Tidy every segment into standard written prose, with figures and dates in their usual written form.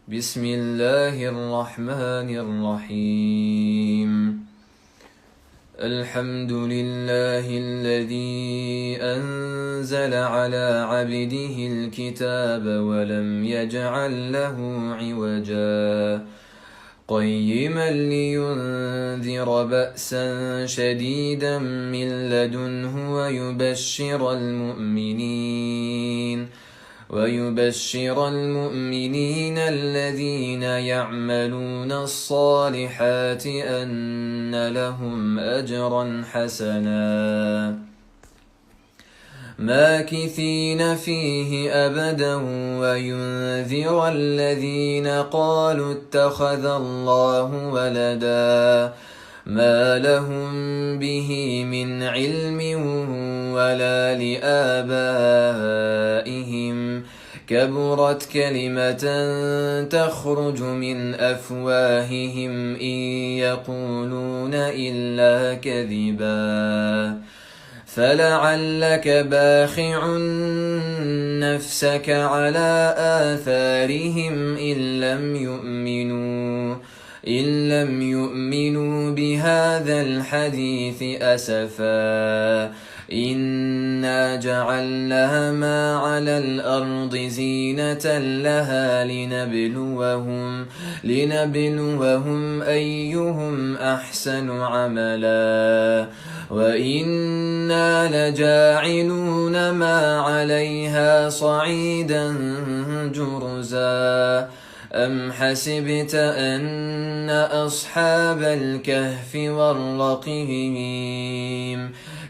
بسم الله الرحمن الرحيم. الحمد لله الذي أنزل على عبده الكتاب ولم يجعل له عوجا قيما لينذر بأسا شديدا من لدنه ويبشر المؤمنين الذين يعملون الصالحات أن لهم أجرا حسنا ماكثين فيه أبدا وينذر الذين قالوا اتخذ الله ولدا ما لهم به من علم ولا لآبائهم كبرت كلمة تخرج من أفواههم إن يقولون إلا كذبا فلعلك باخع نفسك على آثارهم إن لم يؤمنوا بهذا الحديث أسفا إنا جعلنا ما على الأرض زينة لها لنبلوهم أيهم أحسن عملا وإنا لجاعلون ما عليها صعيدا جرزا أم حسبت أن أصحاب الكهف والرقيم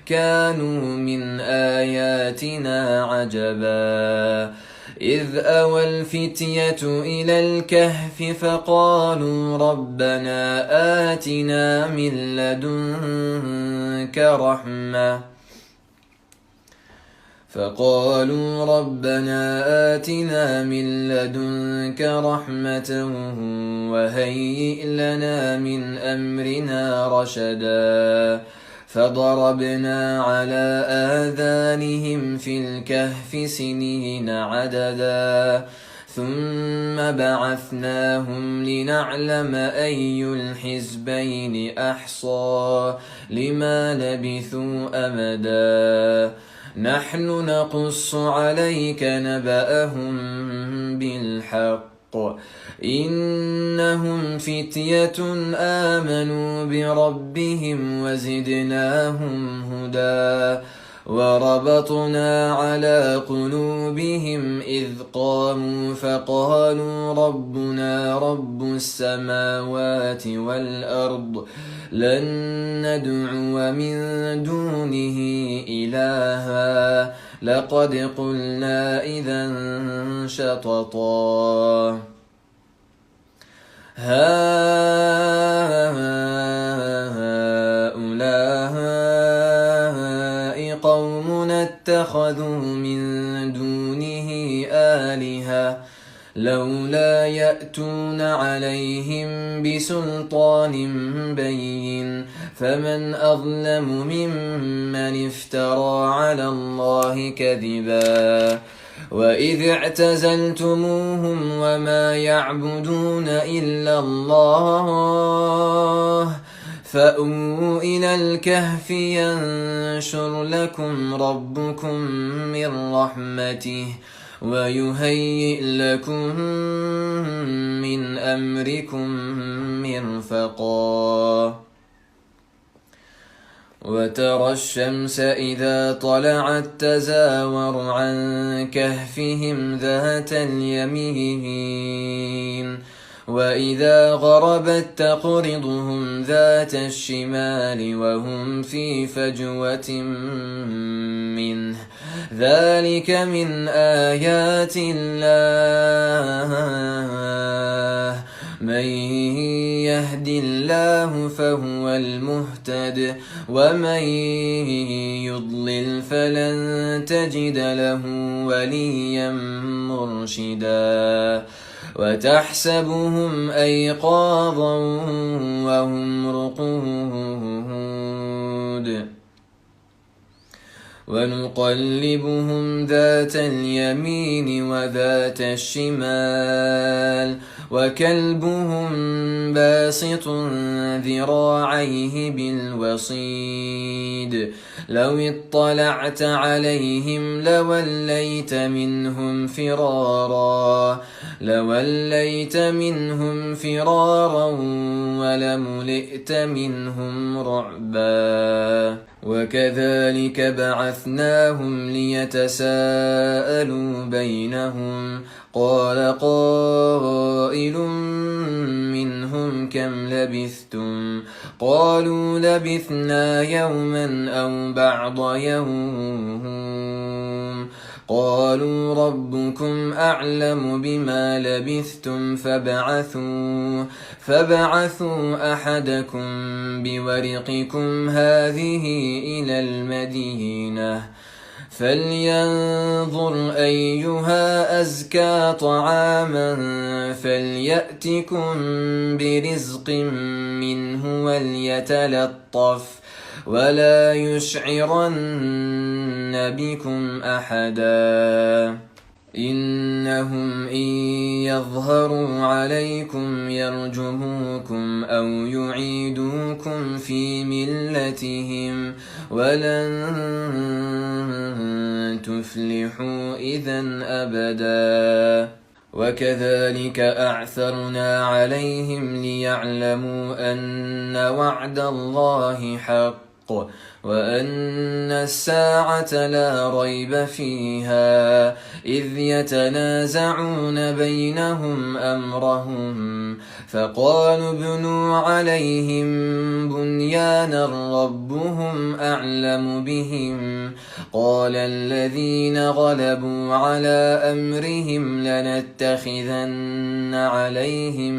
كانوا من آياتنا عجبا إذ أوى الفتية إلى الكهف فقالوا ربنا آتنا من لدنك رحمة وهيئ لنا من أمرنا رشدا فضربنا على آذانهم في الكهف سنين عددا ثم بعثناهم لنعلم أي الحزبين أحصى لما لبثوا أمدا نحن نقص عليك نبأهم بالحق إنهم فتية آمنوا بربهم وزدناهم هدى وربطنا على قلوبهم إذ قاموا فقالوا ربنا رب السماوات والأرض لن ندعو من دونه إلها لقد قلنا إذا شططا هؤلاء قومنا اتخذوا من دونه آلهة لولا يأتون عليهم بسلطان بين فمن أظلم ممن افترى على الله كذبا وإذ اعتزلتموهم وما يعبدون إلا الله فأووا إلى الكهف ينشر لكم ربكم من رحمته ويهيئ لكم من أمركم مرفقا وترى الشمس إذا طلعت تزاور عن كهفهم ذات اليمين وإذا غربت تقرضهم ذات الشمال وهم في فجوة منه ذلك من آيات الله من يهد الله فهو المهتد ومن يضلل فلن تجد له وليا مرشدا وتحسبهم أيقاظا وهم رقود ونقلبهم ذات اليمين وذات الشمال وكلبهم باسط ذراعيه بالوصيد لو اطلعت عليهم لوليت منهم فرارا ولملئت منهم رعبا وكذلك بعثناهم ليتساءلوا بينهم قال قائل منهم كم لبثتم قالوا لبثنا يوما أو بعض يوم قالوا ربكم أعلم بما لبثتم فابعثوا أحدكم بورقكم هذه إلى المدينة فلينظر أيها أزكى طعاما فليأتكم برزق منه وليتلطف ولا يشعرن بكم أحدا إنهم إن يظهروا عليكم يرجموكم أو يعيدوكم في ملتهم ولن تفلحوا إذا أبدا وكذلك أعثرنا عليهم ليعلموا أن وعد الله حق وأن الساعة لا ريب فيها إذ يتنازعون بينهم أمرهم فقالوا ابنوا عليهم بنيانا ربهم أعلم بهم قال الذين غلبوا على أمرهم لنتخذن عليهم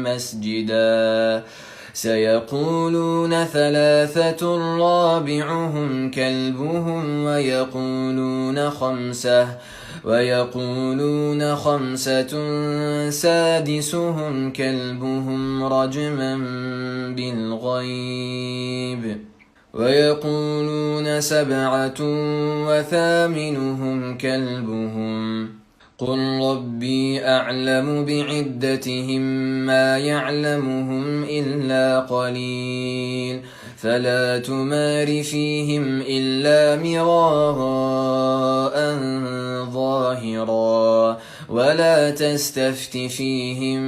مسجدا سيقولون ثلاثة رابعهم كلبهم ويقولون خمسة سادسهم كلبهم رجما بالغيب ويقولون سبعة وثامنهم كلبهم قل ربي أعلم بعدتهم ما يعلمهم إلا قليل فلا تمار فيهم إلا مراء ظاهرا ولا تستفت فيهم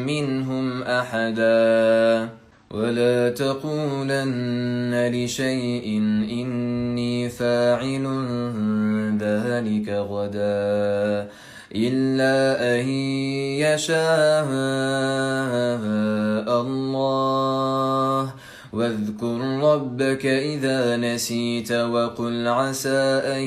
منهم أحدا ولا تقولن لشيء إني فاعل ذلك غدا إلا أن يشاء الله واذكر ربك إذا نسيت وقل عسى أن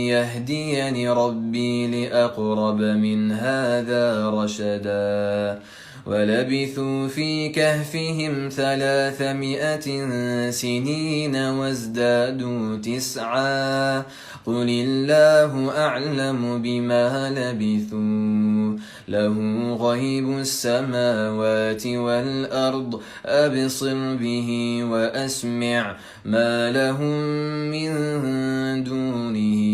يهديني ربي لأقرب من هذا رشدا ولبثوا في كهفهم 300 سنين وازدادوا 9 قل الله أعلم بما لبثوا له غيب السماوات والأرض أبصر به وأسمع ما لهم من دونه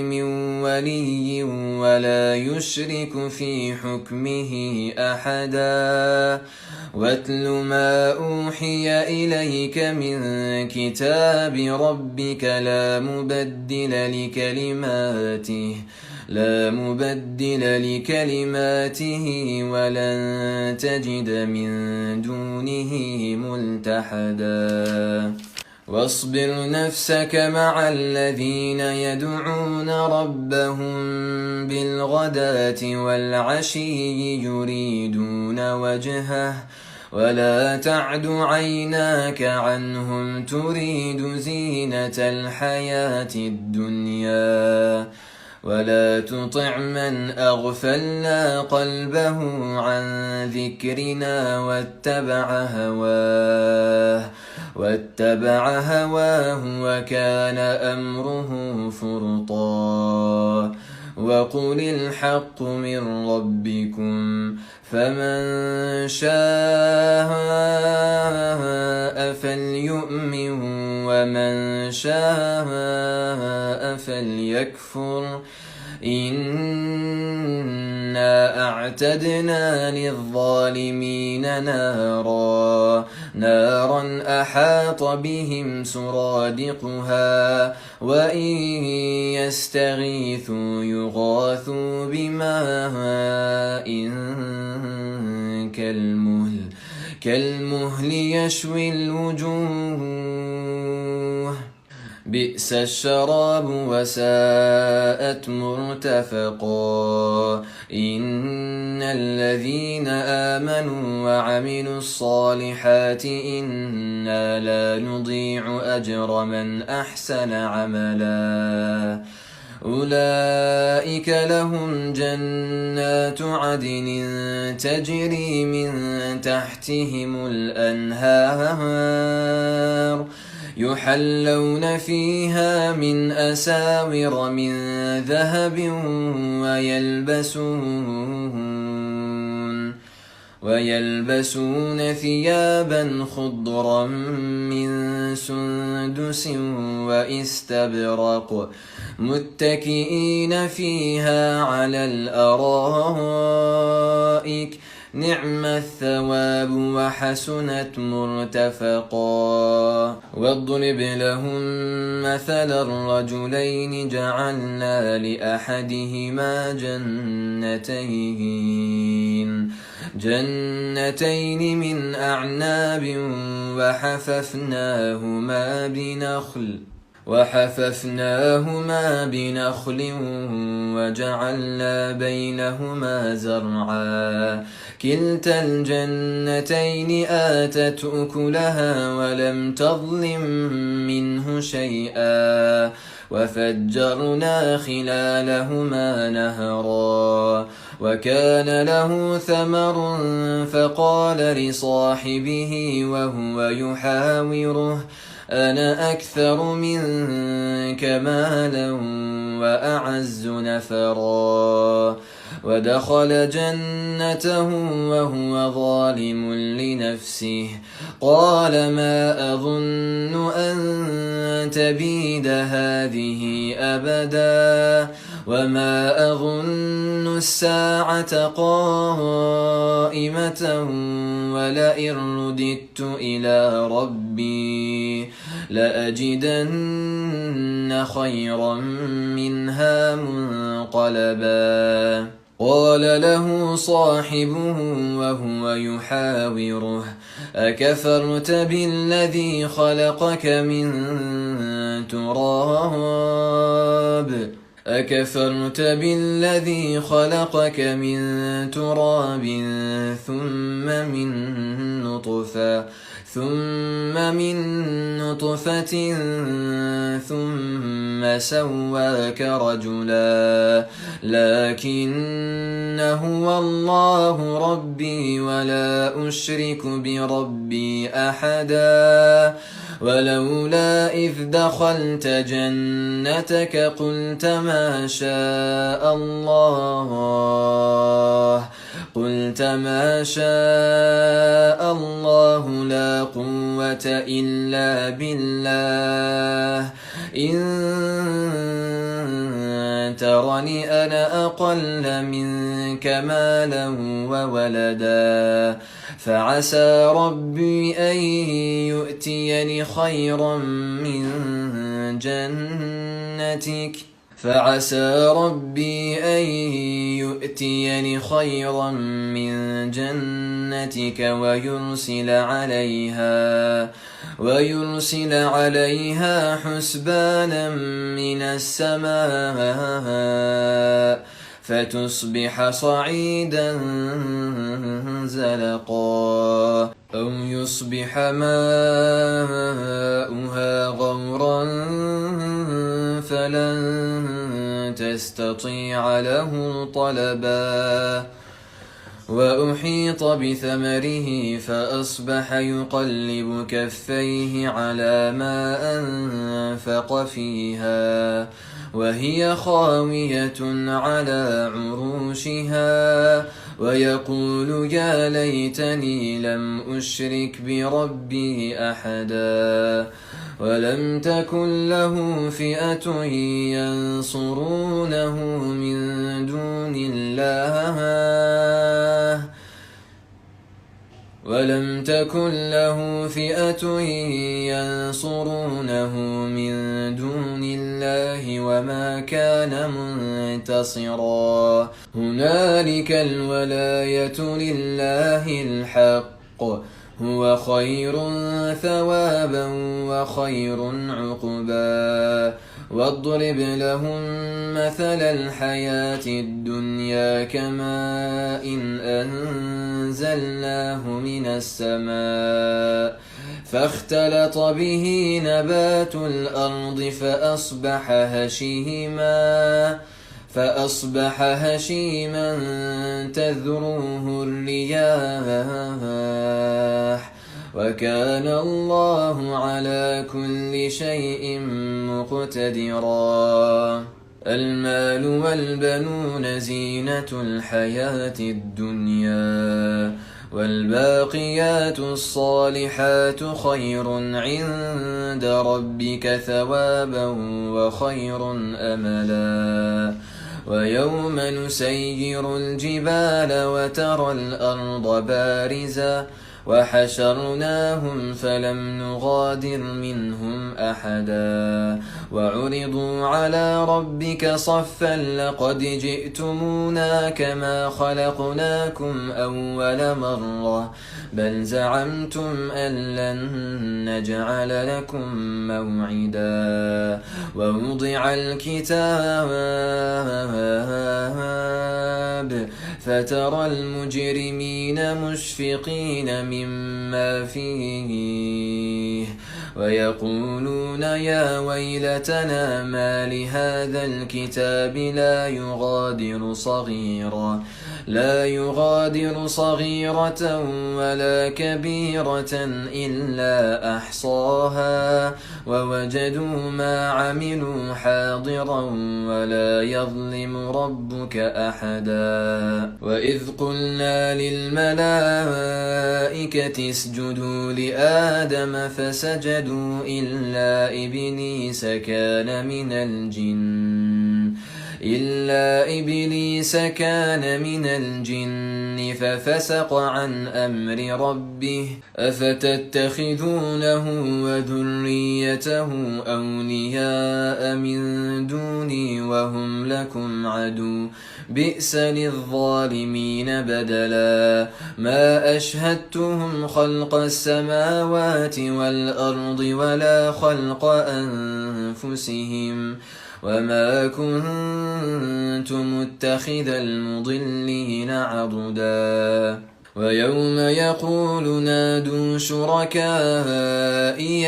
من ولي ولا يشرك في حكمه أحدا واتل ما أوحي إليك من كتاب ربك لا مبدل لكلماته ولن تجد من دونه ملتحدا واصبر نفسك مع الذين يدعون ربهم بالغداة والعشي يريدون وجهه ولا تعد عيناك عنهم تريد زينة الحياة الدنيا ولا تطع من أغفلنا قلبه عن ذكرنا واتبع هواه وكان أمره فرطا وقل الحق من ربكم فمن شاء فليؤمن ومن شاء فليكفر إنا أعتدنا للظالمين نارا أحاط بهم سرادقها وإن يستغيثوا يغاثوا بماء كالمهل يشوي الوجوه بئس الشراب وساءت مرتفقا إن الذين آمنوا وعملوا الصالحات إنا لا نضيع أجر من أحسن عملا أولئك لهم جنات عدن تجري من تحتهم الأنهار يحلون فيها من أساور من ذهب ويلبسون ثيابا خضرا من سندس واستبرق متكئين فيها على الأرائك نعم الثواب وحسنت مرتفقا واضرب لهم مثل الرجلين جعلنا لأحدهما جنتين من أعناب وحففناهما بنخل وجعلنا بينهما زرعا كلتا الجنتين آتت أكلها ولم تظلم منه شيئا وفجرنا خلالهما نهرا وكان له ثمر فقال لصاحبه وهو يحاوره أنا أكثر منك مالا وأعز نفرا ودخل جنته وهو ظالم لنفسه قال ما أظن أن تبيد هذه أبدا وما أظن الساعة قائمة ولئن رددت إلى ربي لأجدن خيرا منها منقلبا قال له صاحبه وهو يحاوره أكفرت بالذي خلقك من تراب ثم من نطفة ثم سواك رجلا لكن هو الله ربي ولا أشرك بربي أحدا ولولا إذ دخلت جنتك قلت ما شاء الله لا قوة إلا بالله إن ترني أنا أقل منك مالا وولدا فعسى ربي أن يؤتيني خيرا من جنتك ويرسل عليها حسبانا من السماء فتصبح صعيدا زلقا أو يصبح ماؤها غورا فلن تستطيع له طلبا وأحيط بثمره فأصبح يقلب كفيه على ما أنفق فيها وهي خاوية على عروشها ويقول يا ليتني لم أشرك بربي أحدا ولم تكن له فئة ينصرونه من دون الله وما كان منتصرا هنالك الولاية لله الحق هو خير ثوابا وخير عقبا واضرب لهم مثل الحياة الدنيا كماء إن أنزلناه من السماء فاختلط به نبات الأرض فأصبح هشيما تذروه الرياح وكان الله على كل شيء مقتدرا المال والبنون زينة الحياة الدنيا والباقيات الصالحات خير عند ربك ثوابا وخير أملا ويوم نسير الجبال وترى الأرض بارزة وحشرناهم فلم نغادر منهم أحدا وعرضوا على ربك صفا لقد جئتمونا كما خلقناكم أول مرة بل زعمتم أن لن نجعل لكم موعدا ووضع الكتاب فترى المجرمين مشفقين مما فيه ويقولون يا ويلتنا ما لهذا الكتاب لا يغادر صغيرة ولا كبيرة إلا أحصاها ووجدوا ما عملوا حاضرا ولا يظلم ربك أحدا وإذ قلنا للملائكة اسجدوا لآدم فسجدوا إلا إبليس كان من الجن ففسق عن أمر ربه أفتتخذونه وذريته أولياء من دوني وهم لكم عدو بئس للظالمين بدلا ما أشهدتهم خلق السماوات والأرض ولا خلق أنفسهم وما كنت متخذ المضلين عضدا ويوم يقول نادوا شركائي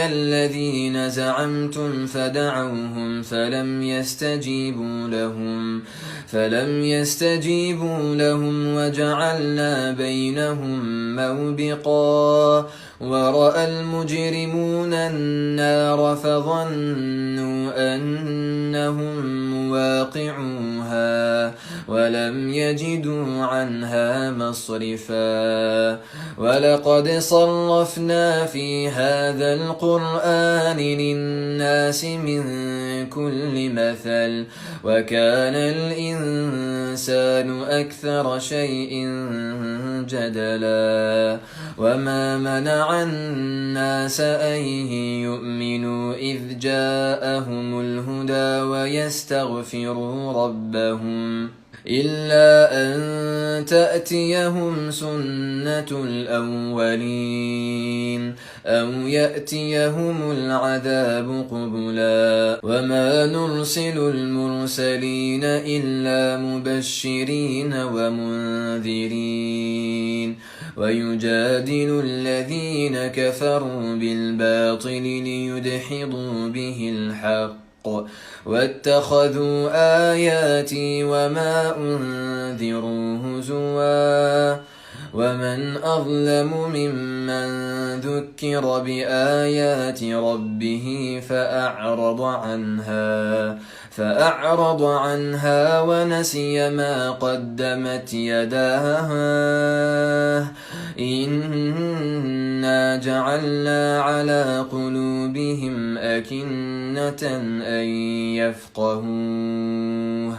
الذين زعمتم فدعوهم فلم يستجيبوا لهم وجعلنا بينهم موبقا ورأى المجرمون النار فظنوا أنهم مواقعوها ولم يجدوا عنها مصرفا ولقد صرفنا في هذا القرآن للناس من كل مثل وكان الإنسان أكثر شيء جدلا وما منع الناس أن يؤمنوا إذ جاءهم الهدى ويستغفروا ربهم إلا أن تأتيهم سنة الأولين أو يأتيهم العذاب قبلا وما نرسل المرسلين إلا مبشرين ومنذرين ويجادل الذين كفروا بالباطل ليدحضوا به الحق واتخذوا آياتي وما أنذروا هزوا ومن أظلم ممن ذكر بآيات ربه فأعرض عنها فأعرض عنها ونسي ما قدمت يداه إنا جعلنا على قلوبهم أكنة أن يفقهوه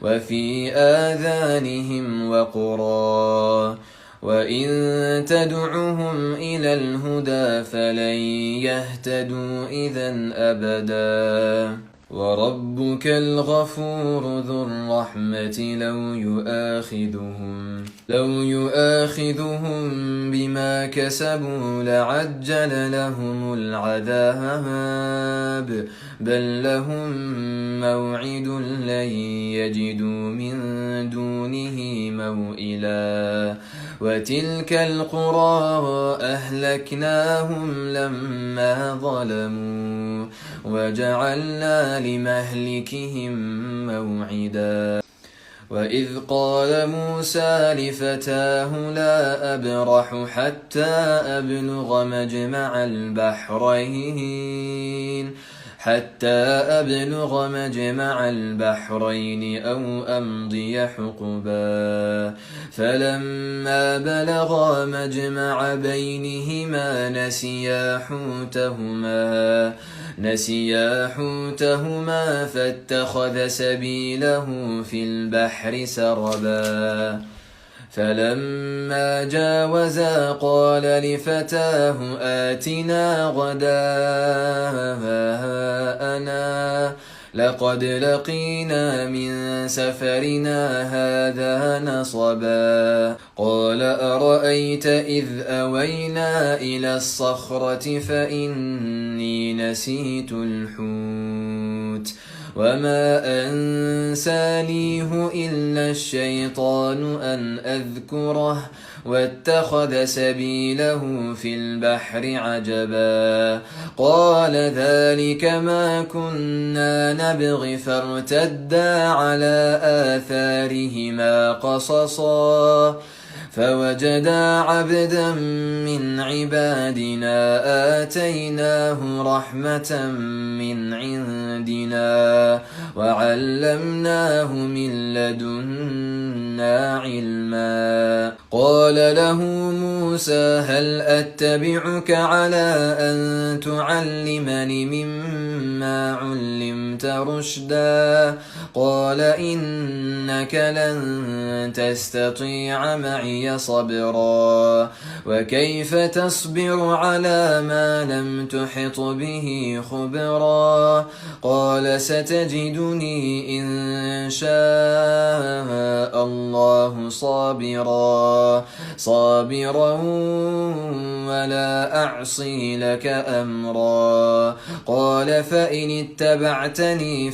وفي آذانهم وقرا وإن تدعهم إلى الهدى فلن يهتدوا إذا أبدا وربك الغفور ذو الرحمة لو يؤاخذهم بما كسبوا لعجل لهم العذاب بل لهم موعد لن يجدوا من دونه موئلا وتلك القرى أهلكناهم لما ظلموا وجعلنا لمهلكهم موعدا وإذ قال موسى لفتاه لا أبرح حتى أبلغ مجمع البحرين أو أمضي حقبا فلما بلغا مجمع بينهما نسيا حوتهما فاتخذ سبيله في البحر سربا فلما جاوزا قال لفتاه آتنا غداءنا لقد لقينا من سفرنا هذا نصبا قال أرأيت إذ أوينا إلى الصخرة فإني نسيت الحوت وما أنسانيه إلا الشيطان أن أذكره واتخذ سبيله في البحر عجبا قال ذلك ما كنا نبغي فارتدا على آثارهما قصصا فوجدا عبدا من عبادنا آتيناه رحمة من عندنا وعلمناه من لدنا علما قال له موسى هل أتبعك على أن تعلمني مما علمت رشدا قال إنك لن تستطيع معي صبرا وكيف تصبر على ما لم تحط به خبرا قال ستجدني إن شاء الله صابرا ولا أعصي لك أمرا قال فإن اتبعتني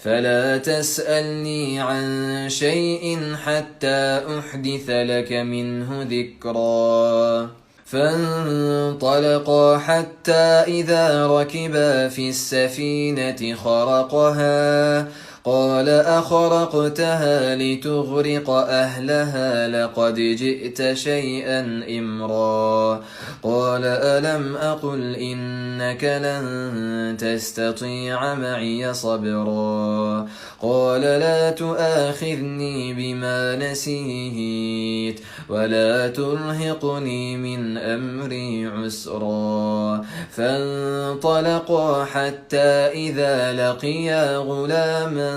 فلا تسألني عن شيء حتى أحدث لك منه ذكرا فانطلقا حتى إذا ركبا في السفينة خرقها قال أخرقتها لتغرق أهلها لقد جئت شيئا إمرا قال ألم أقل إنك لن تستطيع معي صبرا قال لا تؤاخذني بما نسيت ولا ترهقني من أمري عسرا فانطلقا حتى إذا لقيا غلاما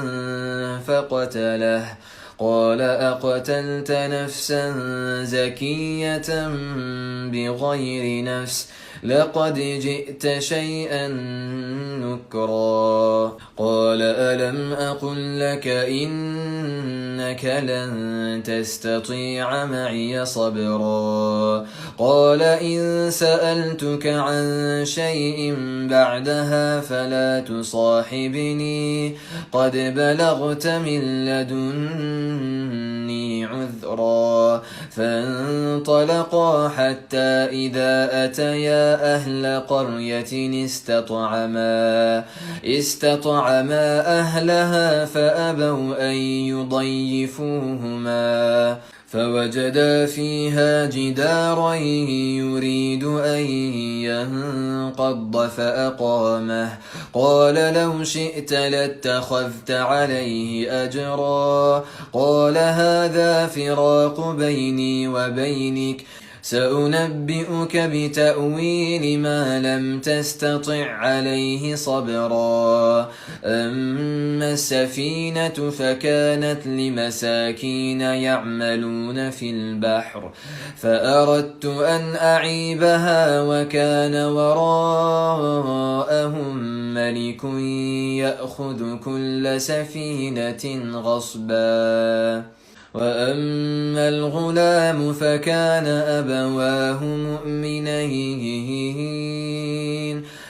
فقتله قال أقتلت نفسا زكية بغير نفس لقد جئت شيئا نكرا قال ألم أقل لك إنك لن تستطيع معي صبرا قال إن سألتك عن شيء بعدها فلا تصاحبني قد بلغت من لدني عذرا فانطلقا حتى إذا أتيا أهل قرية استطعما أهلها فأبوا أن يضيفوهما فوجدا فيها جدارا يريد أن ينقض فأقامه قال لو شئت لاتخذت عليه أجرا قال هذا فراق بيني وبينك سأنبئك بتأويل ما لم تستطع عليه صبرا أما السفينة فكانت لمساكين يعملون في البحر فأردت أن أعيبها وكان وراءهم ملك يأخذ كل سفينة غصبا وأما الغلام فكان أبواه مؤمنين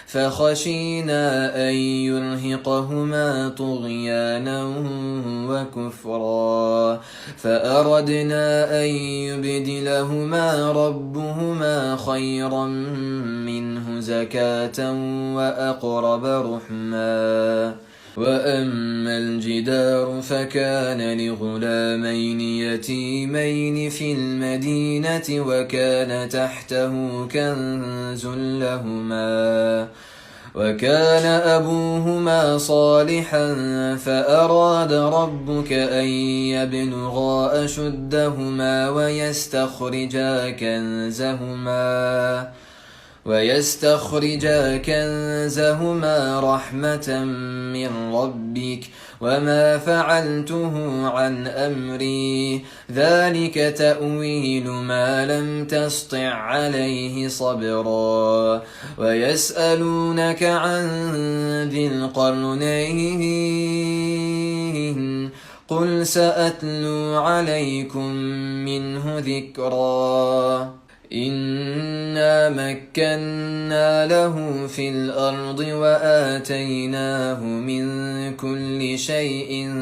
فخشينا أن يرهقهما طغيانا وكفرا فأردنا أن يبدلهما ربهما خيرا منه زكاة وأقرب رحما وأما الجدار فكان لغلامين يتيمين في المدينة وكان تحته كنز لهما وكان أبوهما صالحا فأراد ربك أن يبلغا أشدهما ويستخرجا كنزهما رحمة من ربك وما فعلته عن أمري ذلك تأويل ما لم تسطع عليه صبرا ويسألونك عن ذي القرنين قل سأتلو عليكم منه ذكرا إنا مكنا له في الأرض وآتيناه من كل شيء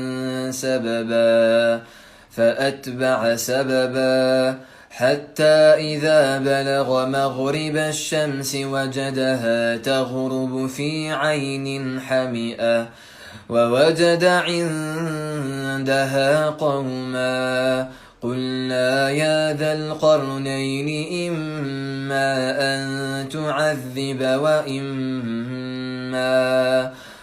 سببا فأتبع سببا حتى إذا بلغ مغرب الشمس وجدها تغرب في عين حمئة ووجد عندها قوما قلنا يا ذا القرنين إما أن تعذب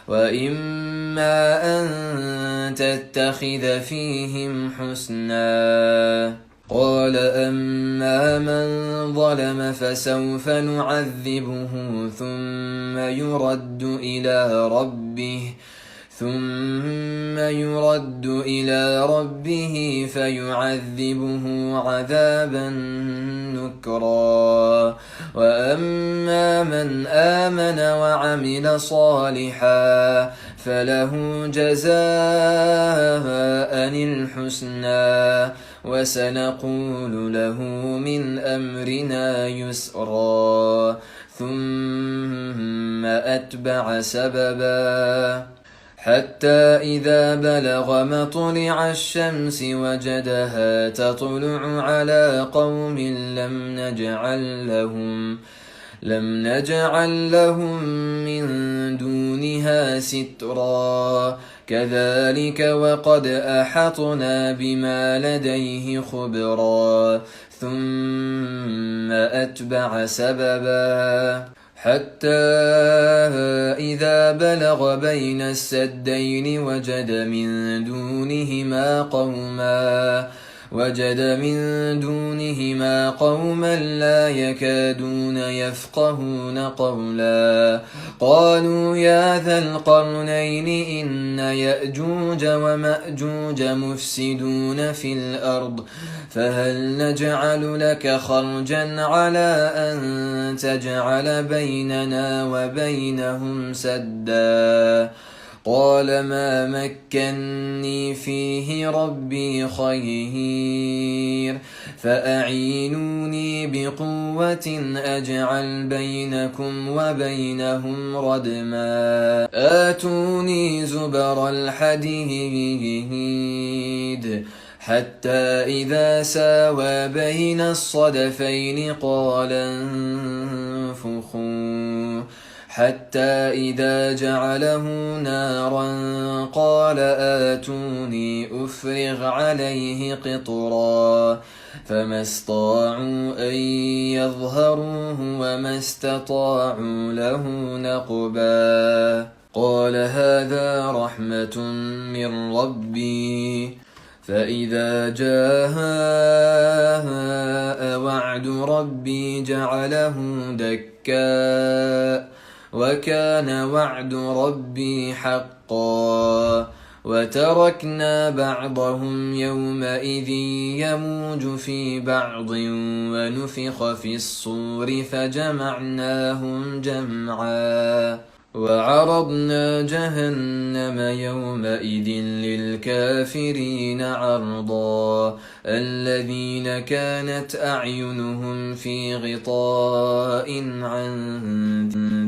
وإما أن تتخذ فيهم حسنا قال أما من ظلم فسوف نعذبه ثم يرد إلى ربه فيعذبه عذابا نكرا وأما من آمن وعمل صالحا فله جزاء الحسنى وسنقول له من أمرنا يسرا ثم أتبع سببا حتى إذا بلغ مطلع الشمس وجدها تطلع على قوم لم نجعل لهم من دونها سترا كذلك وقد أحطنا بما لديه خبرا ثم أتبع سببا حتى إذا بلغ بين السدين وجد من دونهما قوما لا يكادون يفقهون قولا قالوا يا ذا القرنين إن يأجوج ومأجوج مفسدون في الأرض فهل نجعل لك خرجا على أن تجعل بيننا وبينهم سدا قال ما مكني فيه ربي خير فأعينوني بقوة أجعل بينكم وبينهم ردما آتوني زبر الحديد حتى إذا ساوى بين الصدفين قال انفخوا حتى إذا جعله نارا قال آتوني أفرغ عليه قطرا فما استطاعوا أن يظهروه وما استطاعوا له نقبا قال هذا رحمة من ربي فإذا جاء وعد ربي جعله دكا وكان وعد ربي حقا وتركنا بعضهم يومئذ يموج في بعض ونفخ في الصور فجمعناهم جمعا وعرضنا جهنم يومئذ للكافرين عرضا الذين كانت أعينهم في غطاء عن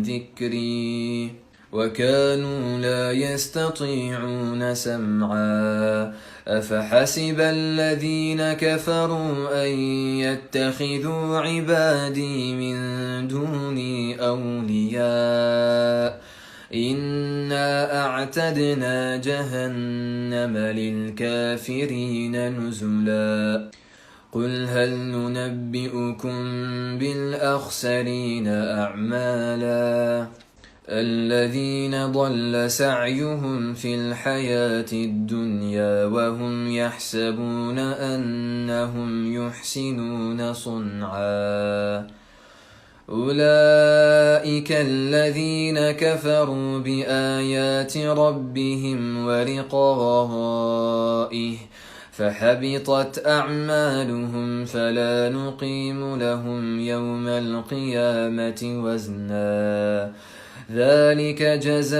ذكري وكانوا لا يستطيعون سمعا أفحسب الذين كفروا أن يتخذوا عبادي من دوني أولياء إنا أعتدنا جهنم للكافرين نزلا قل هل ننبئكم بالأخسرين أعمالا الذين ضل سعيهم في الحياة الدنيا وهم يحسبون أنهم يحسنون صنعا أولئك الذين كفروا بآيات ربهم ولقائه فحبطت أعمالهم فلا نقيم لهم يوم القيامة وزنا ذلك جزاؤهم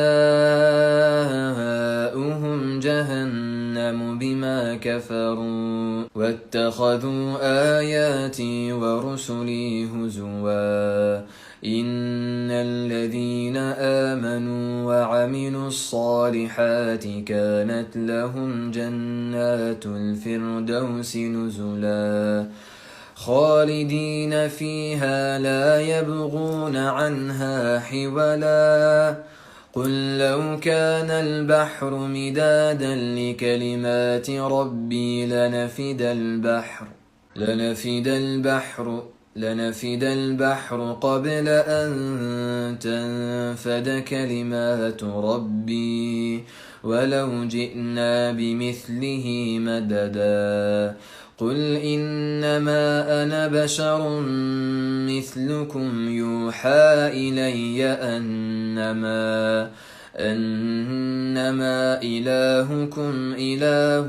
جهنم بما كفروا واتخذوا آياتي ورسلي هزوا إن الذين آمنوا وعملوا الصالحات كانت لهم جنات الفردوس نزلا خالدين فيها لا يبغون عنها حولا قل لو كان البحر مدادا لكلمات ربي لنفد البحر قبل أن تنفد كلمات ربي ولو جئنا بمثله مددا قل إنما أنا بشر مثلكم يوحى إلي أنما إلهكم إله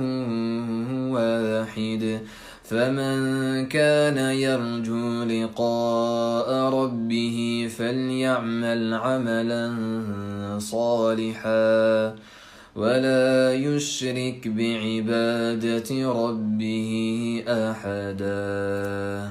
واحد فمن كان يرجو لقاء ربه فليعمل عملا صالحا ولا يشرك بعبادة ربه أحدا.